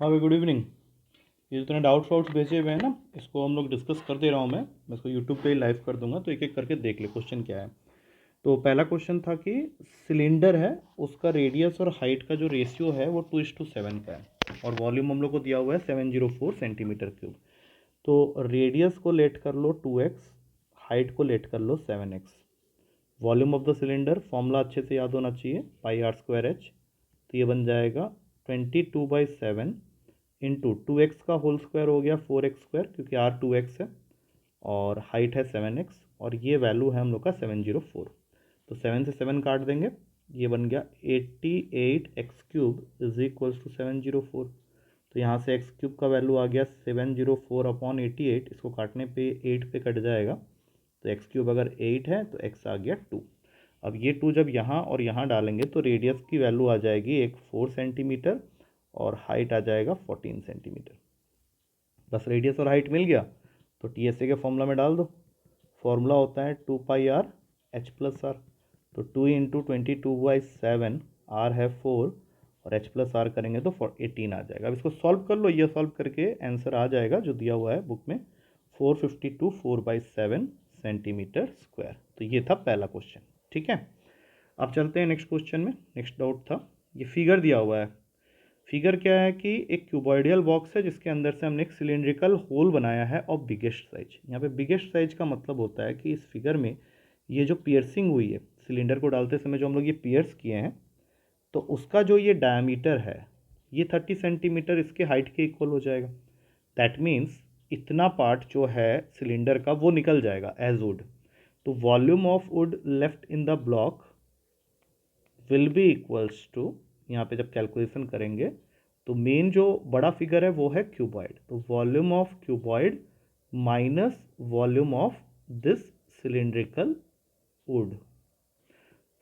हाँ भाई, good evening. ये जितने डाउट्स भेजे हुए हैं ना, इसको हम लोग डिस्कस कर दे रहा हूँ। मैं इसको यूट्यूब पे ही लाइव कर दूंगा, तो एक एक करके देख ले क्वेश्चन क्या है। तो पहला क्वेश्चन था कि सिलेंडर है, उसका रेडियस और हाइट का जो रेशियो है वो 2:7 का है, और वॉल्यूम हम लोग को दिया हुआ है 704 सेंटीमीटर क्यूब। तो रेडियस को लेट कर लो 2x, हाइट को लेट कर लो 7x। Volume of the cylinder formula अच्छे से याद होना चाहिए, πr²h। तो ये बन जाएगा 22/7 इंटू 2x का होल स्क्वायर हो गया 4x², क्योंकि r 2x है और हाइट है 7x, और ये वैल्यू है हम लोग का 704। तो 7 से 7 काट देंगे, ये बन गया 88x³ इज इक्वल्स टू 704। तो यहाँ से x³ का वैल्यू आ गया 704/88। इसको काटने पे 8 पे कट जाएगा, तो x³ अगर 8 है तो x आ गया 2। अब ये 2 जब यहाँ और यहाँ डालेंगे तो रेडियस की वैल्यू आ जाएगी एक 4 सेंटीमीटर, और हाइट आ जाएगा 14 सेंटीमीटर। बस रेडियस और हाइट मिल गया, तो TSA के फॉर्मूला में डाल दो। फॉर्मूला होता है 2πr h+r। तो 2 इंटू 22/7, r है 4 और h+r करेंगे तो 18 आ जाएगा। अब इसको सॉल्व कर लो, ये सॉल्व करके आंसर आ जाएगा जो दिया हुआ है बुक में, 452 4/7 सेंटीमीटर स्क्वायर। तो ये था पहला क्वेश्चन। ठीक है, अब चलते हैं नेक्स्ट क्वेश्चन में। नेक्स्ट डाउट था, ये फिगर दिया हुआ है। फिगर क्या है कि एक क्यूबॉइडियल बॉक्स है जिसके अंदर से हमने एक सिलेंड्रिकल होल बनाया है ऑफ बिगेस्ट साइज। यहाँ पे बिगेस्ट साइज का मतलब होता है कि इस फिगर में ये जो पियर्सिंग हुई है सिलेंडर को डालते समय, जो हम लोग ये पियर्स किए हैं, तो उसका जो ये डायमीटर है ये 30 सेंटीमीटर इसके हाइट के इक्वल हो जाएगा। दैट मीन्स इतना पार्ट जो है सिलेंडर का वो निकल जाएगा एज वुड। तो volume of wood left in the block will be equals to, यहाँ पे जब कैलकुलेशन करेंगे तो मेन जो बड़ा फिगर है वो है क्यूबॉइड, तो volume of cuboid minus volume of this cylindrical would.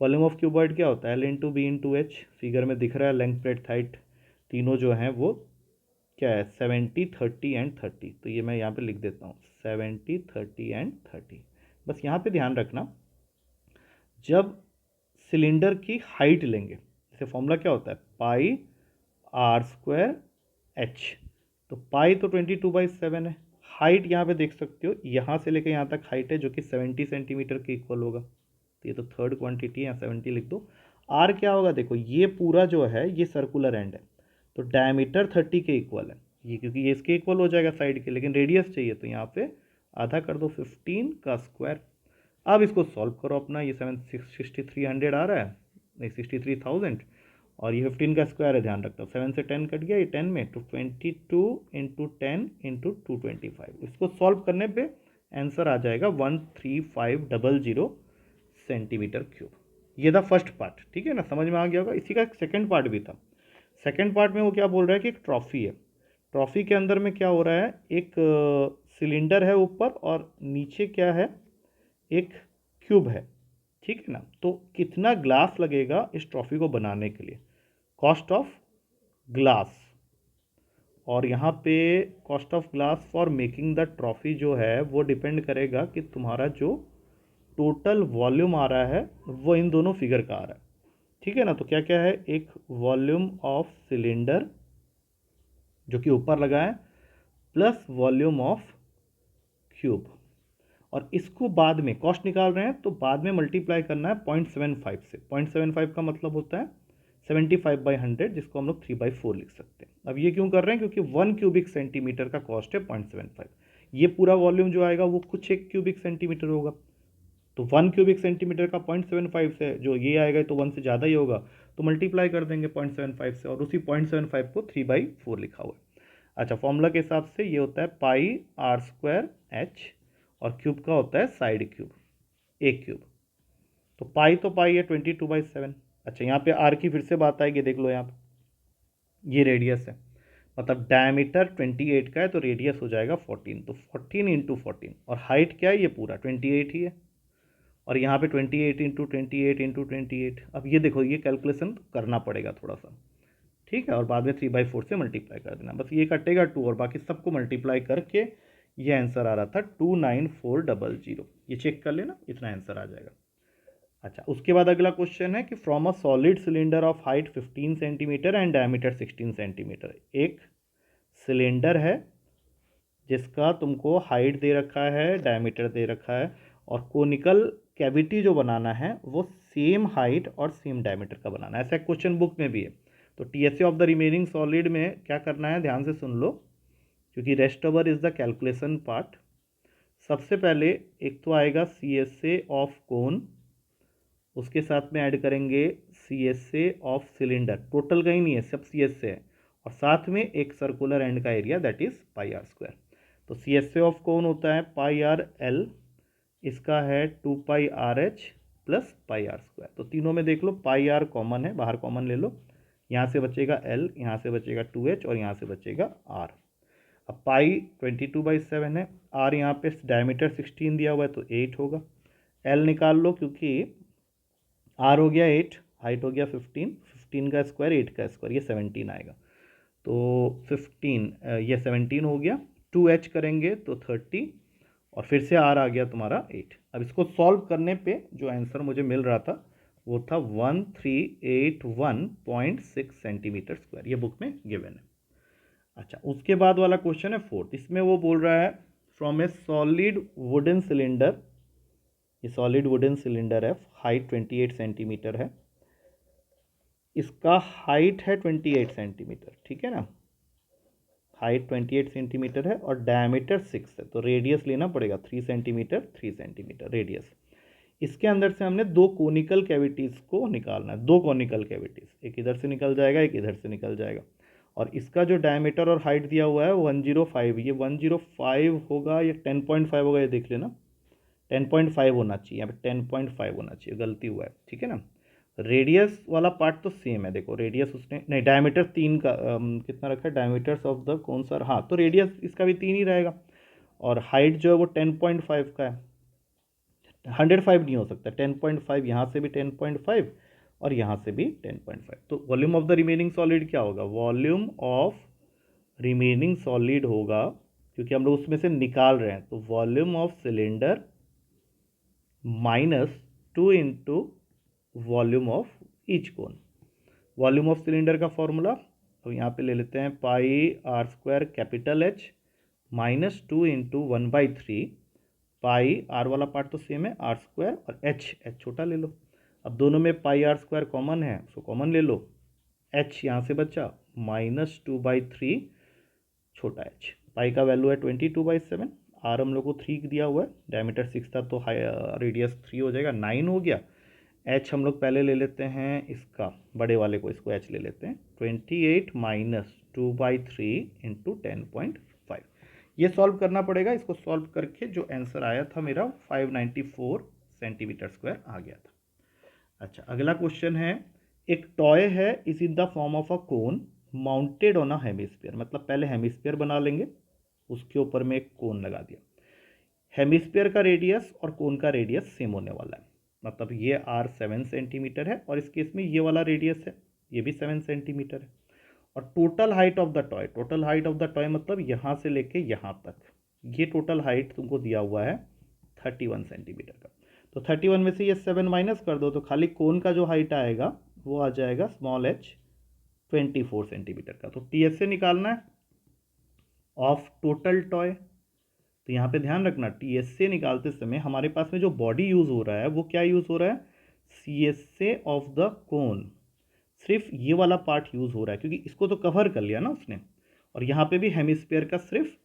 Volume of cuboid क्या होता है, L/B/H। फिगर में दिख रहा है लेंथ ब्रेड्थ हाइट तीनों जो हैं वो क्या है, 70 30 एंड 30। तो ये मैं यहाँ पे लिख देता हूँ 70 30 एंड 30। बस यहाँ पे ध्यान रखना, जब सिलेंडर की हाइट लेंगे, जैसे फॉर्मूला क्या होता है, πr²h। तो पाई तो 22/7 है। हाइट यहाँ पे देख सकते हो, यहाँ से लेकर यहाँ तक हाइट है जो कि 70 सेंटीमीटर के इक्वल होगा। तो ये तो थर्ड क्वांटिटी है, 70 लिख दो। आर क्या होगा, देखो ये पूरा जो है ये सर्कुलर एंड है, तो डायमीटर 30 के इक्वल है ये, क्योंकि ये इसके इक्वल हो जाएगा साइड के, लेकिन रेडियस चाहिए तो यहाँ पे आधा कर दो, 15 का स्क्वायर। अब इसको सॉल्व करो अपना, ये 6300 आ रहा है, नहीं 63,000, और ये 15 का स्क्वायर है, ध्यान रखता हूँ 7 से 10 कट गया, ये 10 में, तो 22 इंटू 10 इंटू 225। इसको सॉल्व करने पे आंसर आ जाएगा 13500 सेंटीमीटर क्यूब। ये था फर्स्ट पार्ट, ठीक है ना, समझ में आ गया होगा। इसी का एक सेकेंड पार्ट भी था। सेकेंड पार्ट में वो क्या बोल रहा है कि एक ट्रॉफी है, ट्रॉफी के अंदर में क्या हो रहा है, एक सिलेंडर है ऊपर और नीचे क्या है, एक क्यूब है। ठीक है ना, तो कितना ग्लास लगेगा इस ट्रॉफी को बनाने के लिए, कॉस्ट ऑफ ग्लास। और यहाँ पे cost of glass for making the trophy जो है वो डिपेंड करेगा कि तुम्हारा जो टोटल वॉल्यूम आ रहा है वो इन दोनों फिगर का आ रहा है। ठीक है ना, तो क्या क्या है, एक वॉल्यूम ऑफ सिलेंडर जो कि ऊपर लगा है, प्लस वॉल्यूम ऑफ क्यूब, और इसको बाद में कॉस्ट निकाल रहे हैं तो बाद में मल्टीप्लाई करना है 0.75 से। 0.75 का मतलब होता है 75/100, जिसको हम लोग 3/4 लिख सकते हैं। अब ये क्यों कर रहे हैं, क्योंकि 1 क्यूबिक सेंटीमीटर का कॉस्ट है 0.75। ये पूरा वॉल्यूम जो आएगा वो कुछ एक क्यूबिक सेंटीमीटर होगा, तो 1 क्यूबिक सेंटीमीटर का 0.75 से जो ये आएगा तो 1 से ज़्यादा ही होगा, तो मल्टीप्लाई कर देंगे 0.75 से, और उसी 0.75 को 3/4 लिखा हुआ है। अच्छा, फॉर्मूला के हिसाब से ये होता है πr²h, और क्यूब का होता है साइड क्यूब, एक क्यूब। तो पाई तो पाई है 22/7। अच्छा, यहाँ पे आर की फिर से बात आएगी, देख लो यहाँ पे ये रेडियस है, मतलब डायमीटर 28 का है तो रेडियस हो जाएगा 14, तो 14 इंटू 14, और हाइट क्या है, ये पूरा 28 ही है, और यहाँ पे 28 इंटू 28 इंटू 28। अब ये देखो, ये कैलकुलेशन करना पड़ेगा थोड़ा सा, ठीक है, और बाद में 3/4 से मल्टीप्लाई कर देना, बस ये कटेगा 2 और बाकी सबको मल्टीप्लाई करके ये आंसर आ रहा था 29400। ये चेक कर लेना, इतना आंसर आ जाएगा। अच्छा, उसके बाद अगला क्वेश्चन है कि from a solid cylinder of height 15 centimetre and diameter 16 centimetre, एक सिलेंडर है जिसका तुमको हाइट दे रखा है, डायमीटर दे रखा है, और कोनिकल कैविटी जो बनाना है वो सेम हाइट और सेम डायमीटर का बनाना है। ऐसा क्वेश्चन बुक में भी है। तो TSA of the remaining solid में क्या करना है, ध्यान से सुन लो, क्योंकि rest over is the calculation part. सबसे पहले एक तो आएगा सी एस ए ऑफ कोन, उसके साथ में ऐड करेंगे C S A of cylinder, total कहीं नहीं है, सब सी एस ए है, और साथ में एक सर्कुलर एंड का area that is pi r square. तो सी एस ए ऑफ कौन होता है पाई आर एल, इसका है 2 pi r h plus pi r square. तो तीनों में देख लो पाई आर कॉमन है, बाहर कॉमन ले लो, यहाँ से बचेगा एल, यहाँ से बचेगा 2h और यहाँ से बचेगा आर। अब पाई 22/7 है, आर यहाँ पे डायमीटर 16 दिया हुआ है तो 8 होगा। एल निकाल लो, क्योंकि आर हो गया 8, हाइट हो गया 15, 15 का स्क्वायर 8 का स्क्वायर, ये 17 आएगा। तो 15 ये 17 हो गया, 2h करेंगे तो 30, और फिर से आर आ गया तुम्हारा 8। अब इसको सॉल्व करने पे जो आंसर मुझे मिल रहा था वो था 1381.6 सेंटीमीटर स्क्वायर, ये बुक में गिवन है। अच्छा, उसके बाद वाला क्वेश्चन है फोर्थ, इसमें वो बोल रहा है from A solid wooden cylinder, ये सॉलिड वुडन सिलेंडर है, हाइट 28 सेंटीमीटर है, इसका हाइट है 28 सेंटीमीटर, ठीक है ना, हाइट 28 सेंटीमीटर है और डायमीटर 6 है, तो रेडियस लेना पड़ेगा 3 सेंटीमीटर 3 सेंटीमीटर रेडियस। इसके अंदर से हमने दो कोनिकल कैविटीज़ को निकालना है, दो कोनिकल कैविटीज़, एक इधर से निकल जाएगा एक इधर से निकल जाएगा, और इसका जो डायमीटर और हाइट दिया हुआ है 105, ये 105 होगा या 10.5 होगा, ये देख लेना, 10.5 होना चाहिए, यहाँ पे 10.5 होना चाहिए, गलती हुआ है, ठीक है ना। रेडियस वाला पार्ट तो सेम है, देखो रेडियस उसने नहीं, डायमीटर 3 का कितना रखा है, डायमीटर्स ऑफ द कौन सा, हाँ, तो रेडियस इसका भी 3 ही रहेगा, और हाइट जो है वो 10.5 का है, 105 नहीं हो सकता, 10.5, यहाँ से भी 10.5 और यहाँ से भी 10.5। तो volume of the remaining solid क्या होगा, वॉल्यूम ऑफ रिमेनिंग सॉलिड होगा, क्योंकि हम लोग उसमें से निकाल रहे हैं, तो volume of cylinder minus 2 into volume of each cone. Volume of cylinder का फॉर्मूला तो यहाँ पे ले लेते हैं pi r square capital h minus 2 into 1/3, pi r वाला पार्ट तो सेम है आर स्क्वायर, और एच छोटा ले लो। अब दोनों में पाई आर स्क्वायर कॉमन है, उसको कॉमन ले लो, एच यहाँ से बचा माइनस 2/3 छोटा एच, पाई का वैल्यू है 22/7, आर हम लोग को 3 दिया हुआ है, डायमीटर 6 था तो रेडियस 3 हो जाएगा, 9 हो गया। एच हम लोग पहले ले लेते हैं इसका बड़े वाले को, इसको एच ले लेते हैं, 28 माइनस 2/3 इंटू 10.5, ये सॉल्व करना पड़ेगा। इसको सॉल्व करके जो आंसर आया था मेरा 594 सेंटीमीटर स्क्वायर आ गया था। अच्छा, अगला क्वेश्चन है, एक टॉय है is in the form of a cone mounted on a hemisphere, मतलब पहले हेमिस्फीयर बना लेंगे, उसके ऊपर में एक कोन लगा दिया, हेमिस्फीयर का रेडियस और कोन का रेडियस सेम होने वाला है, मतलब ये आर 7 सेंटीमीटर है और इस केस में ये वाला रेडियस है, ये भी 7 सेंटीमीटर है, और total height of the toy, total height of the toy मतलब यहाँ से लेके यहाँ तक, ये टोटल हाइट तुमको दिया हुआ है 31 सेंटीमीटर का। तो 31 में से ये 7 माइनस कर दो, तो खाली कोन का जो हाइट आएगा वो आ जाएगा स्मॉल h 24 सेंटीमीटर का। तो टी एस से निकालना है ऑफ टोटल टॉय, तो यहाँ पे ध्यान रखना टी एस से निकालते समय हमारे पास में जो बॉडी यूज़ हो रहा है वो क्या यूज़ हो रहा है, सी एस से ऑफ द कोन, सिर्फ ये वाला पार्ट यूज़ हो रहा है क्योंकि इसको तो कवर कर लिया ना उसने, और यहाँ पे भी हेमिस्फीयर का सिर्फ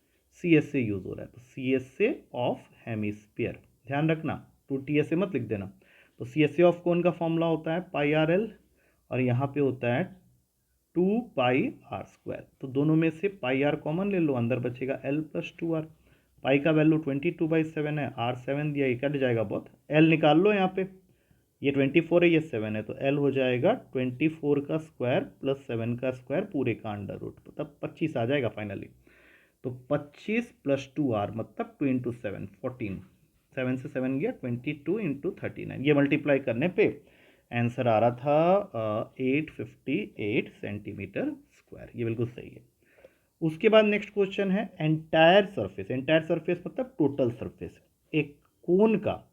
सी एस से यूज़ हो रहा है, तो सी एस से ऑफ हेमिस्फीयर, ध्यान रखना, टू टी एस से मत लिख देना। तो सी एस से ऑफ कोन का फॉर्मूला होता है पाई आर एल, और यहाँ पे होता है 2 पाई आर स्क्वायर, तो दोनों में से पाई आर कॉमन ले लो, अंदर बचेगा एल प्लस 2 आर, पाई का वैल्यू 22/7 है, आर 7 दिया, ये कट जाएगा बहुत, एल निकाल लो, यहाँ पे ये 24 है ये 7 है, तो एल हो जाएगा 24 का स्क्वायर प्लस 7 का स्क्वायर पूरे का अंडर रूट, तब 25 आ जाएगा फाइनली। तो 25 प्लस 2r मतलब 2 इंटू 7 14, 7 से 7 गया 22 इंटू 39, ये मल्टीप्लाई करने पे आंसर आ रहा था 858 सेंटीमीटर स्क्वायर, ये बिल्कुल सही है। उसके बाद नेक्स्ट क्वेश्चन है एंटायर सरफेस, एंटायर सरफेस मतलब टोटल सरफेस, एक कोन का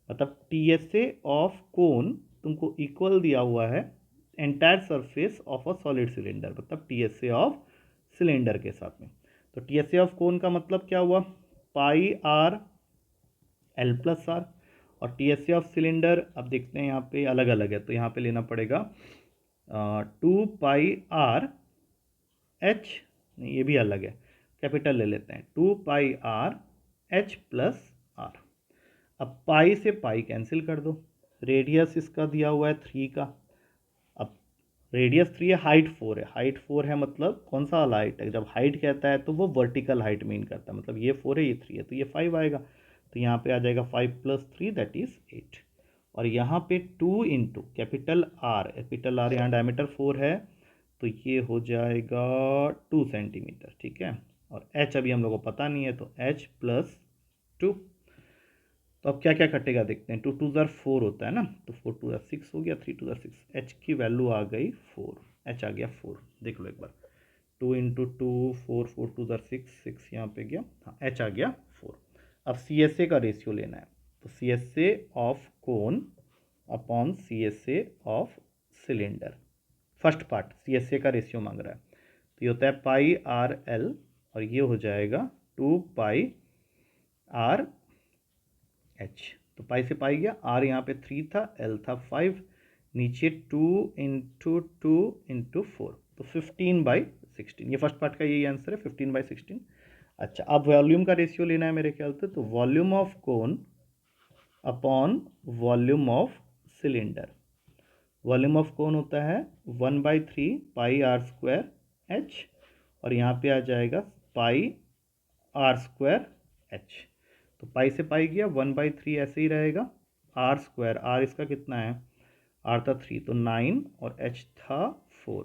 मतलब T S A of cone तुमको इक्वल दिया हुआ है entire surface of a solid cylinder, मतलब T S A of cylinder के साथ में। तो टीएसए ऑफ कोन का मतलब क्या हुआ, पाई आर एल प्लस आर, और टीएसए ऑफ सिलेंडर अब देखते हैं यहाँ पे अलग अलग है, तो यहाँ पे लेना पड़ेगा 2 पाई आर एच, नहीं ये भी अलग है, कैपिटल ले लेते हैं, 2 pi r h plus are. अब पाई से पाई कैंसिल कर दो, रेडियस इसका दिया हुआ है 3 का, अब रेडियस 3 है, हाइट 4 है, हाइट 4 है मतलब कौन सा वाला हाइट है, जब हाइट कहता है तो वो वर्टिकल हाइट मीन करता है, मतलब ये 4 है ये 3 है तो ये 5 आएगा, तो यहाँ पे आ जाएगा 5 + 3 दैट इज 8, और यहाँ पे 2 इंटू कैपिटल आर यहाँ डायमीटर 4 है तो ये हो जाएगा 2 सेंटीमीटर, ठीक है, और एच अभी हम लोग को पता नहीं है तो एच प्लस 2। तो अब क्या क्या कटेगा देखते हैं, 2 2 ज़र 4 होता है ना, तो 4 2 ज़र 6 हो गया, 3 2 ज़र 6, एच की वैल्यू आ गई 4, एच आ गया 4, देख लो एक बार, 2 इंटू 2 4 4 2 ज़र 6 6 यहाँ पे गया, हाँ एच आ गया 4। अब सी एस ए का रेशियो लेना है, तो C S A of cone upon C S A of cylinder, first part C S A का रेशियो मांग रहा है, तो ये होता है पाई आर एल, और ये हो जाएगा 2 पाई आर एच, तो पाई से पाई गया, आर यहाँ पे 3 था, एल था 5, नीचे 2 इंटू 2 इंटू 4, तो 15/16, ये फर्स्ट पार्ट का यही आंसर है 15/16। अच्छा अब वॉल्यूम का रेशियो लेना है मेरे ख्याल से, तो volume of cone upon volume of cylinder, volume of कोन होता है 1/3 पाई आर स्क्वायर एच, और यहाँ पे आ जाएगा पाई आर स्क्वायर एच, तो पाई से पाई गया, 1/3 ऐसे ही रहेगा, आर स्क्वायर, आर इसका कितना है, आर था 3 तो 9, और एच था 4,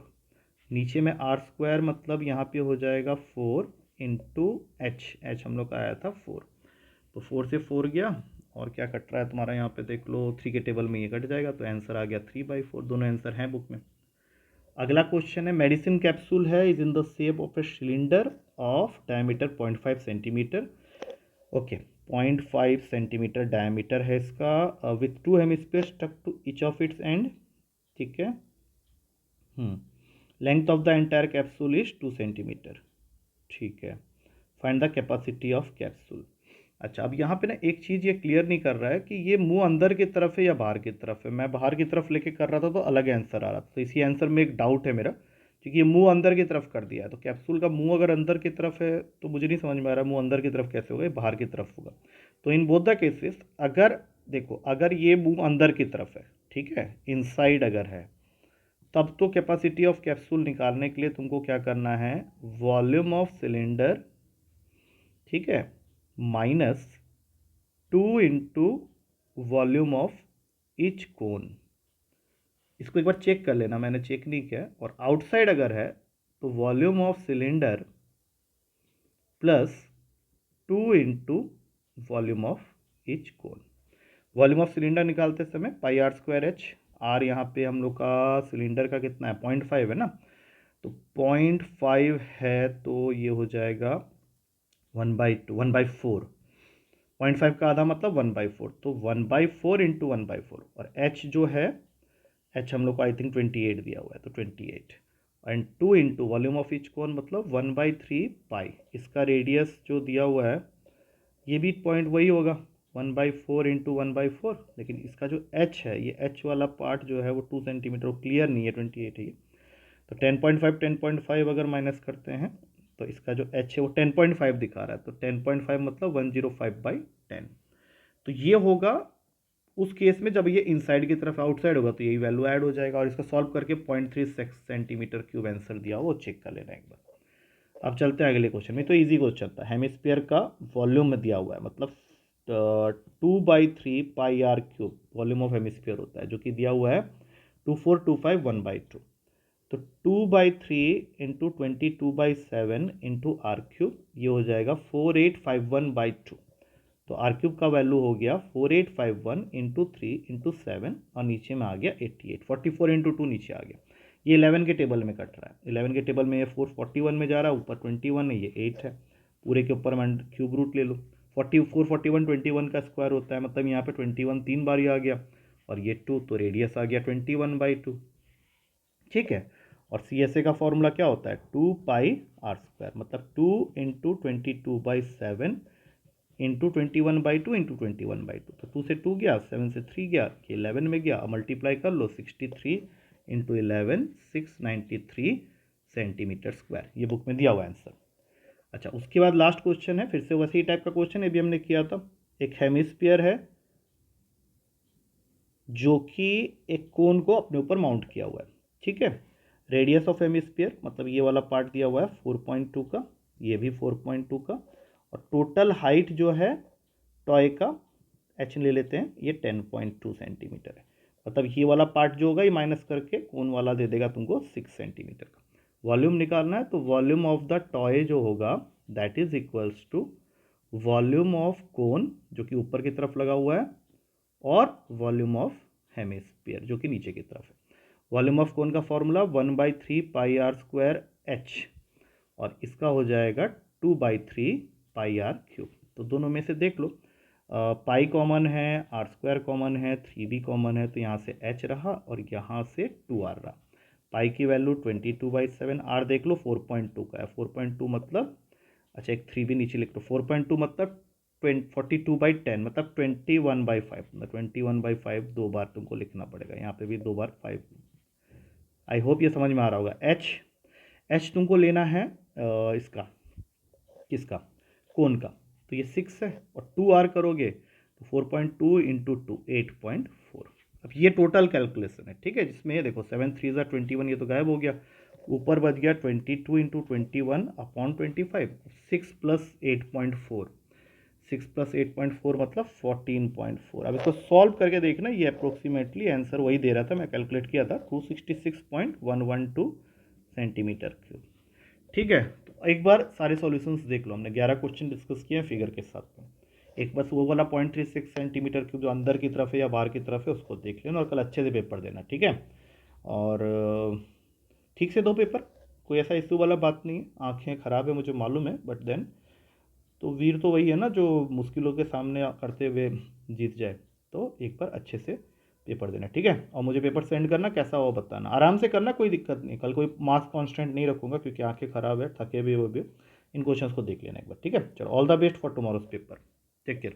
नीचे में आर स्क्वायर मतलब यहाँ पे हो जाएगा 4 इंटू एच, एच हम लोग का आया था 4, तो 4 से 4 गया, और क्या कट रहा है तुम्हारा यहाँ पे देख लो, 3 के टेबल में ये कट जाएगा, तो आंसर आ गया 3/4, दोनों आंसर हैं बुक में। अगला क्वेश्चन है, मेडिसिन कैप्सूल है, is in the shape of a cylinder of diameter 0.5 centimetre, okay 0.5 centimetre diameter है इसका, with 2 hemisphere stuck to each of its end, ठीक है, length of the entire capsule is 2 centimetre, ठीक है, find the capacity of capsule. अच्छा अब यहाँ पे ना एक चीज़ ये क्लियर नहीं कर रहा है कि ये मुंह अंदर की तरफ है या बाहर की तरफ है, मैं बाहर की तरफ लेके कर रहा था तो अलग आंसर आ रहा था, तो इसी आंसर में एक डाउट है मेरा, क्योंकि ये मुंह अंदर की तरफ कर दिया है, तो कैप्सूल का मुंह अगर अंदर की तरफ है तो मुझे नहीं समझ में आ रहा मुंह अंदर की तरफ कैसे होगा, ये बाहर की तरफ होगा, तो इन बोथ द केसेस अगर देखो अगर ये मुंह अंदर की तरफ है, ठीक है, इनसाइड अगर है, तब तो कैपेसिटी ऑफ कैप्सूल निकालने के लिए तुमको क्या करना है, वॉल्यूम ऑफ सिलेंडर, ठीक है, minus 2 into volume of each cone, इसको एक बार चेक कर लेना, मैंने चेक नहीं किया, और आउटसाइड अगर है तो volume of cylinder plus 2 into volume of each cone. Volume of cylinder निकालते समय पाई आर स्क्वायर एच, आर यहाँ पे हम लोग का सिलेंडर का कितना है 0.5 है ना, तो 0.5 है तो ये हो जाएगा 1/2 1/4, 0.5 का आधा मतलब 1/4, तो 1/4 इंटू 1/4, और एच जो है एच हम लोग को आई थिंक 28 दिया हुआ है, तो 28 and 2 into volume of each cone मतलब 1/3 पाई, इसका रेडियस जो दिया हुआ है ये भी पॉइंट वही होगा 1/4 इंटू 1/4, लेकिन इसका जो एच है ये एच वाला पार्ट जो है वो 2 सेंटीमीटर, वो क्लियर नहीं है, 28 है ये, तो 10.5 अगर माइनस करते हैं तो इसका जो एच है वो 10.5 दिखा रहा है, तो 10.5 मतलब 105/10, तो ये होगा उस केस में जब ये इनसाइड की तरफ आउटसाइड होगा तो यही वैल्यू ऐड हो जाएगा, और इसका सॉल्व करके 0.36 सेंटीमीटर क्यूब आंसर दिया वो चेक कर लेना एक बार। अब चलते हैं अगले क्वेश्चन में, तो इजी क्वेश्चन था, हेमिस्फीयर का वॉल्यूम में दिया हुआ है, मतलब 2/3 pi r cube volume of hemisphere होता है, जो कि दिया हुआ है 2425 1/2, तो 2/3 इंटू 22/7 इंटू आर क्यूब, ये हो जाएगा 4851/2, तो आर क्यूब का वैल्यू हो गया 4851 इंटू 3 इंटू 7, और नीचे में आ गया 88, 44 इंटू 2 नीचे आ गया, ये 11 के टेबल में कट रहा है, 11 के टेबल में ये 441 में जा रहा है, ऊपर 21 है, ये 8 है, पूरे के ऊपर मैं क्यूब रूट ले लो, 44 41 21 का स्क्वायर होता है, मतलब यहाँ पे 21 3 बार ही आ गया, और ये 2, तो रेडियस आ गया 21/2, ठीक है, और सी एस ए का फॉर्मूला क्या होता है 2πr², मतलब 2 × 22/7 इंटू 21/2 इंटू 21/2, तो 2 से 2 गया, 7 से 3 गया, 11 में गया, मल्टीप्लाई कर लो 63 इंटू 11 693 सेंटीमीटर स्क्वायर, ये बुक में दिया हुआ आंसर। अच्छा, उसके बाद लास्ट क्वेश्चन है, फिर से वैसे ही टाइप का क्वेश्चन है भी हमने किया था। एक हेमिस्फीयर है जो कि एक कोन को अपने ऊपर माउंट किया हुआ है, ठीक है। रेडियस ऑफ हेमिस्फीयर मतलब ये वाला पार्ट दिया हुआ है 4.2 का, ये भी 4.2 का, और टोटल हाइट जो है टॉय का एच ले लेते हैं, ये 10.2 सेंटीमीटर है। मतलब ये वाला पार्ट जो होगा ये माइनस करके कोन वाला दे देगा तुमको 6 सेंटीमीटर का। वॉल्यूम निकालना है तो वॉल्यूम ऑफ द टॉय जो होगा that is equals to volume of cone जो कि ऊपर की तरफ लगा हुआ है और वॉल्यूम ऑफ हेमिस्फीयर जो कि नीचे की तरफ है। वॉल्यूम ऑफ कोन का फॉर्मूला 1/3πr²h और इसका हो जाएगा 2/3πr³। तो दोनों में से देख लो, पाई कॉमन है, r² कॉमन है, 3b कॉमन है, तो यहाँ से h रहा और यहाँ से 2r रहा। पाई की वैल्यू 22/7, r देख लो 4.2 का है, 4.2 मतलब, अच्छा एक 3b नीचे लिख लो, 4.2 मतलब 42/10 मतलब 21/5, मतलब 21/5 दो बार तुमको लिखना पड़ेगा, यहाँ पे भी दो बार 5। आई होप ये समझ में आ रहा होगा। एच तुमको लेना है इसका, किसका, कोन का, तो ये 6 है और 2r करोगे तो 4.2 इंटू 2 8.4। अब ये टोटल कैलकुलेशन है, ठीक है, जिसमें ये देखो 7 3 21, ये तो गायब हो गया, ऊपर बच गया 22 इंटू 21/25, 6 प्लस 8.4, 6 प्लस 8.4 मतलब 14.4। अब इसको सॉल्व करके देखना, ये अप्रोक्सीमेटली आंसर वही दे रहा था, मैं कैलकुलेट किया था 266.112 सेंटीमीटर क्यूब, ठीक है। तो एक बार सारे सॉल्यूशंस देख लो, हमने 11 क्वेश्चन डिस्कस किए हैं फिगर के साथ में। एक बस वो वाला 0.36 सेंटीमीटर क्यूब जो अंदर की तरफ है या बाहर की तरफ है उसको देख लेना और कल अच्छे से पेपर देना, ठीक है। और ठीक से दो पेपर, कोई ऐसा इशू वाला बात नहीं है। आँखें ख़राब है मुझे मालूम है, बट देन तो वीर तो वही है ना जो मुश्किलों के सामने करते हुए जीत जाए। तो एक बार अच्छे से पेपर देना, ठीक है। और मुझे पेपर सेंड करना, कैसा हो बताना, आराम से करना, कोई दिक्कत नहीं। कल कोई मार्क्स कांस्टेंट नहीं रखूँगा क्योंकि आंखें ख़राब है, थके भी वो भी। इन क्वेश्चंस को देख लेना एक बार, ठीक है। चलो, all the best for tomorrow's paper, take care.